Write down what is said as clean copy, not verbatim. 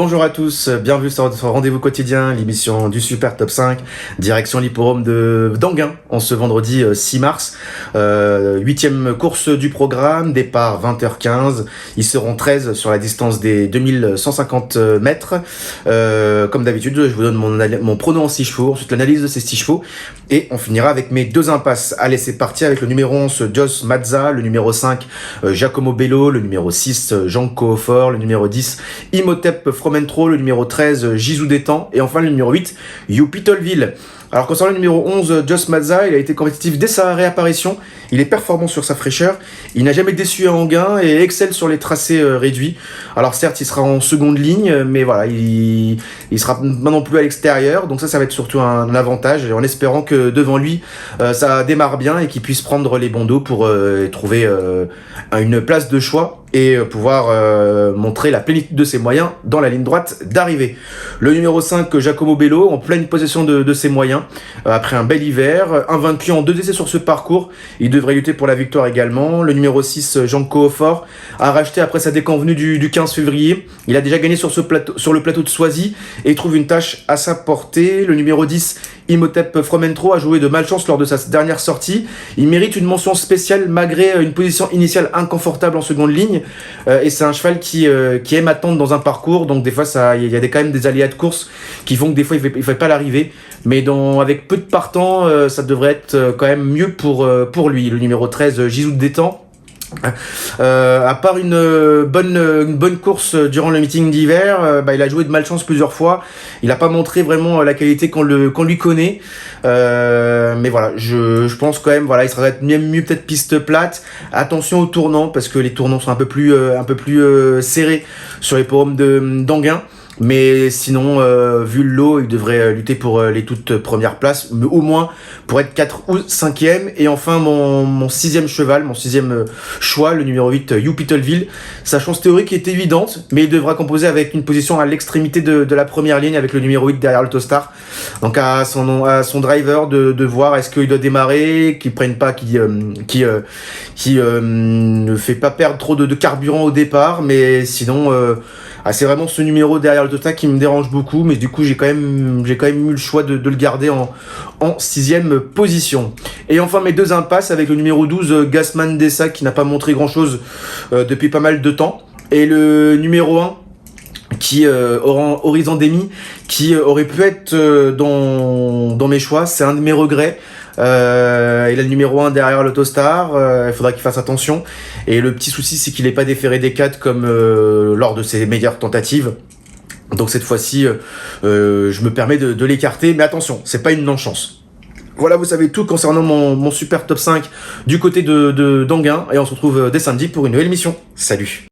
Bonjour à tous, bienvenue sur votre rendez-vous quotidien, l'émission du Super Top 5, direction l'hippodrome d'Anguin, en ce vendredi 6 mars. 8e course du programme, départ 20h15, ils seront 13 sur la distance des 2150 mètres. Comme d'habitude, je vous donne mon pronom en 6 chevaux, ensuite l'analyse de ces 6 chevaux, et on finira avec mes deux impasses. Allez, c'est parti avec le numéro 11, Jos Mazza, le numéro 5, Giacomo Bello, le numéro 6, Jean Coffort, le numéro 10, Imhotep Fromentro, le numéro 13, Gisou Détang, et enfin le numéro 8, Youpi Tolville. Alors concernant le numéro 11, Jos Mazza, il a été compétitif dès sa réapparition, il est performant sur sa fraîcheur, il n'a jamais déçu à Anguin et excelle sur les tracés réduits. Alors certes, il sera en seconde ligne, mais voilà, il sera pas non plus à l'extérieur, donc ça va être surtout un avantage, en espérant que devant lui, ça démarre bien et qu'il puisse prendre les bons dos pour trouver une place de choix et pouvoir montrer la plénitude de ses moyens dans la ligne droite d'arrivée. Le numéro 5, Giacomo Bello, en pleine possession de ses moyens, après un bel hiver, invaincu en 2 essais sur ce parcours, il devrait lutter pour la victoire également. Le numéro 6, Jean Coffort, a racheté après sa déconvenue du 15 février, il a déjà gagné sur le plateau de Soisy et il trouve une tâche à sa portée. Le numéro 10, Imhotep Fromentro, a joué de malchance lors de sa dernière sortie, il mérite une mention spéciale malgré une position initiale inconfortable en seconde ligne. Et c'est un cheval qui aime attendre dans un parcours, donc des fois il y a quand même des aléas de course qui font que des fois il ne fait pas l'arrivée, mais avec peu de partants, ça devrait être quand même mieux pour lui. Le numéro 13, Gisou Détang, à part une bonne course durant le meeting d'hiver, il a joué de malchance plusieurs fois, il n'a pas montré vraiment la qualité qu'on lui connaît, mais voilà, je pense quand même, voilà, il serait même mieux peut-être piste plate. Attention aux tournants, parce que les tournants sont un peu plus serrés sur les pommes d'Anguin. Mais sinon, vu le lot, il devrait lutter pour les toutes premières places, mais au moins pour être 4 ou 5e. Et enfin, mon 6e cheval, mon 6e choix, le numéro 8, Youpi Tolville. Sa chance théorique est évidente, mais il devra composer avec une position à l'extrémité de la première ligne, avec le numéro 8 derrière l'Autostar. Donc à son driver de voir est-ce qu'il doit démarrer, qu'il prenne pas, qui ne fait pas perdre trop de carburant au départ, mais sinon... c'est vraiment ce numéro derrière le Tota qui me dérange beaucoup, mais du coup j'ai quand même eu le choix de le garder en 6e position. Et enfin mes deux impasses avec le numéro 12, Gasman Dessa, qui n'a pas montré grand chose depuis pas mal de temps, et le numéro 1 qui Horizon Demi, qui aurait pu être dans mes choix. C'est un de mes regrets. Il a le numéro 1 derrière l'Autostar, il faudra qu'il fasse attention. Et le petit souci, c'est qu'il n'est pas déféré des 4 comme lors de ses meilleures tentatives. Donc cette fois-ci, je me permets de l'écarter. Mais attention, c'est pas une non-chance. Voilà, vous savez tout concernant mon super top 5 du côté d'Anguin. Et on se retrouve dès samedi pour une nouvelle émission. Salut!